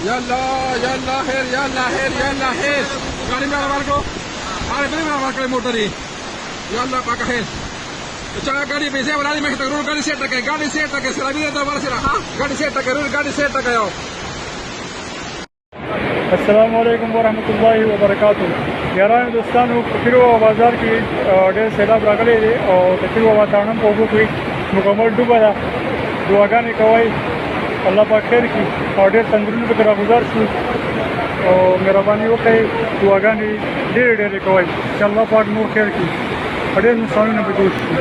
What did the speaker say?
Yalla Yalla हेर Yalla हेर Yalla हेर गाड़ी में आवाज को अरे फिर में आवाज करे मोटर ही यल्ला पाका हेर चला गाड़ी पैसे वाला में तो गाड़ी सेट टके सरा भी तो वाला सरा हां गाड़ी सेट टके आओ। अस्सलामु अलैकुम वरहमतुल्लाहि वबरकातुह। यारान दोस्तों फिर बाजार की डेढ़ सैलाब रागले और फिर वातावरण को मुकम्मल डूबा था। दुआगाने कवाई अल्लाह पाक खैर की और डेढ़ तंदुरुस्ती वगैरह गुजार शू और मेहरबानी वो कही दुआगाने डेढ़ कवाई अल्लाह पाक नूर खैर की और डेढ़ नुकसान न बदोश।